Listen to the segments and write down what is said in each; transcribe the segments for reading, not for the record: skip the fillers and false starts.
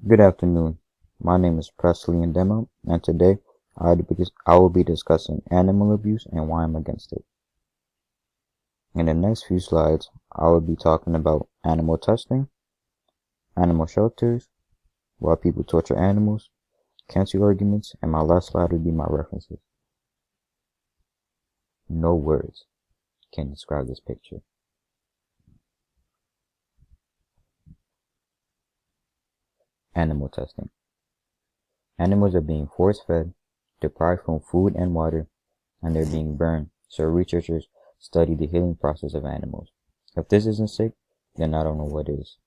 Good afternoon. My name is Presley Ndemo, and today I will be discussing animal abuse and why I'm against it. In the next few slides, I will be talking about animal testing, animal shelters, why people torture animals, cancel arguments, and my last slide will be my references. No words can describe this picture. Animal testing. Animals are being force-fed, deprived from food and water, and they're being burned, so researchers study the healing process of animals. If this isn't sick, then I don't know what is.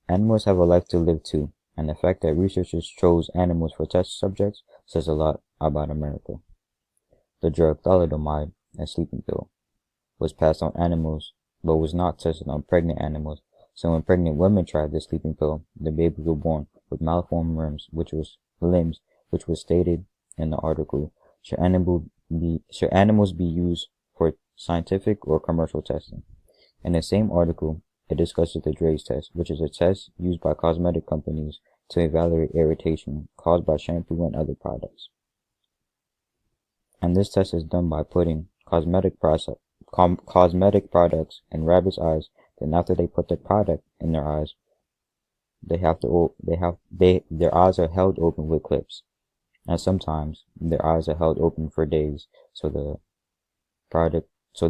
Animals have a life to live too, and the fact that researchers chose animals for test subjects says a lot about America. The drug thalidomide, a sleeping pill, was passed on animals, but was not tested on pregnant animals, so when pregnant women tried the sleeping pill, the babies were born with malformed limbs, which was stated in the article, should animals be used for scientific or commercial testing. In the same article, it discusses the Draize test, which is a test used by cosmetic companies to evaluate irritation caused by shampoo and other products. And this test is done by putting cosmetic products in rabbits' eyes. Then after they put the product in their eyes, their eyes are held open with clips. And sometimes their eyes are held open for days so they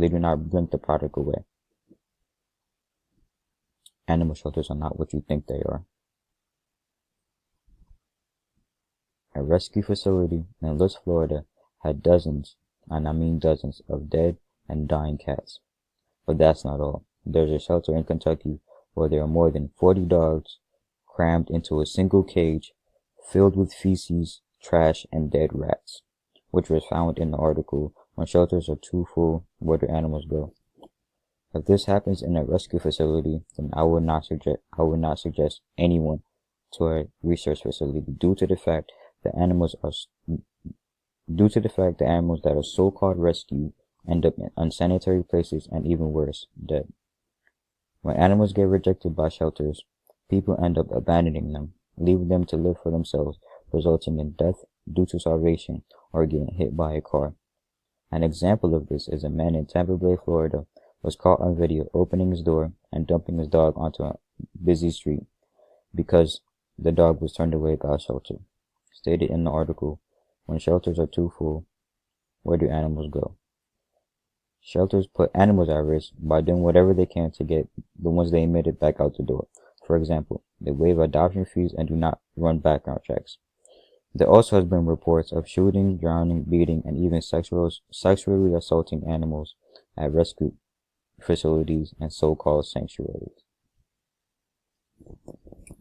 do not blink the product away. Animal shelters are not what you think they are. A rescue facility in Lutz, Florida had dozens, and I mean dozens, of dead and dying cats. But that's not all. There's a shelter in Kentucky where there are more than 40 dogs crammed into a single cage filled with feces, trash, and dead rats, which was found in the article, When Shelters Are Too Full, Where Do Animals Go? If this happens in a rescue facility, then I would not suggest anyone to a research facility due to the fact that animals that are so-called rescued end up in unsanitary places and even worse, dead. When animals get rejected by shelters, people end up abandoning them, leaving them to live for themselves, resulting in death due to starvation or getting hit by a car. An example of this is a man in Tampa Bay, Florida, was caught on video opening his door and dumping his dog onto a busy street because the dog was turned away by a shelter. Stated in the article, When Shelters Are Too Full, Where Do Animals Go? Shelters put animals at risk by doing whatever they can to get the ones they admitted back out the door. For example, they waive adoption fees and do not run background checks. There also has been reports of shooting, drowning, beating, and even sexually assaulting animals at rescue facilities and so-called sanctuaries.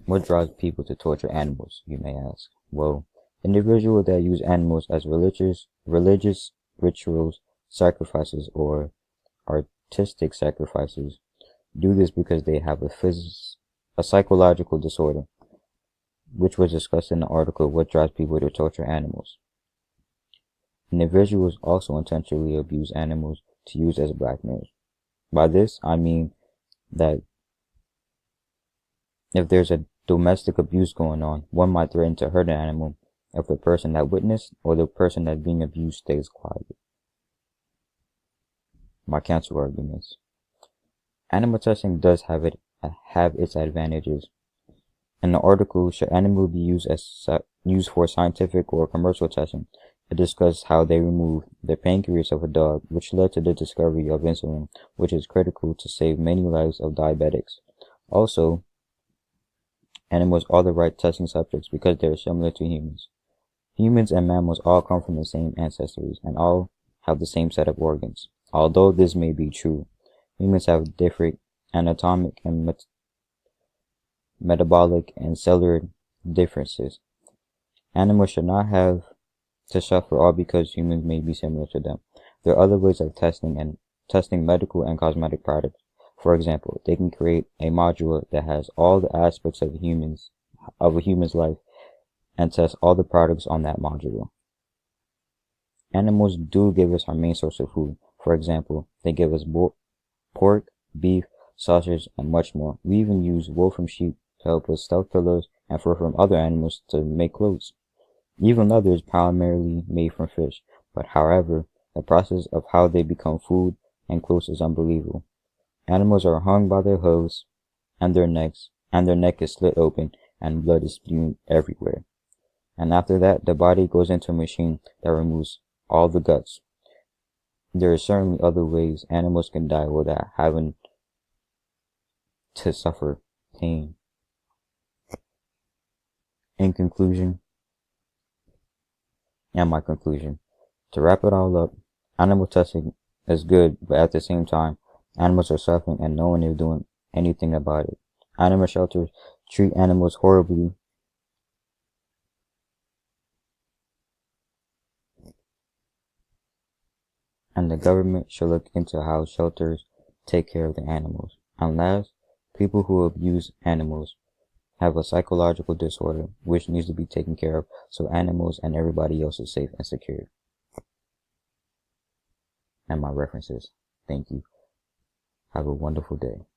What drives people to torture animals, you may ask? Well, individuals that use animals as religious rituals, sacrifices, or artistic sacrifices do this because they have a psychological disorder, which was discussed in the article, What Drives People to Torture Animals. Individuals also intentionally abuse animals to use as blackmail. By this, I mean that if there's a domestic abuse going on, one might threaten to hurt an animal if the person that witnessed or the person that's being abused stays quiet. My cancel arguments. Animal testing does have its advantages. In the article, Should Animals Be Used for Scientific or Commercial Testing? It discussed how they removed the pancreas of a dog, which led to the discovery of insulin, which is critical to save many lives of diabetics. Also, animals are the right testing subjects because they are similar to humans. Humans and mammals all come from the same ancestors and all have the same set of organs. Although this may be true, humans have different anatomic and metabolic and cellular differences. Animals should not have to suffer all because humans may be similar to them. There are other ways of testing medical and cosmetic products. For example, they can create a module that has all the aspects of a human's life and test all the products on that module. Animals do give us our main source of food. For example, they give us pork, beef, sausage, and much more. We even use wool from sheep to help us stuff pillows and fur from other animals to make clothes. Even leather is primarily made from fish, but however, the process of how they become food and clothes is unbelievable. Animals are hung by their hooves and their necks, and their neck is slit open and blood is spewing everywhere. And after that, the body goes into a machine that removes all the guts. There are certainly other ways animals can die without having to suffer pain. In conclusion, and my conclusion, to wrap it all up, animal testing is good, but at the same time, animals are suffering and no one is doing anything about it. Animal shelters treat animals horribly, and the government should look into how shelters take care of the animals. And last, people who abuse animals have a psychological disorder which needs to be taken care of so animals and everybody else is safe and secure. And my references. Thank you. Have a wonderful day.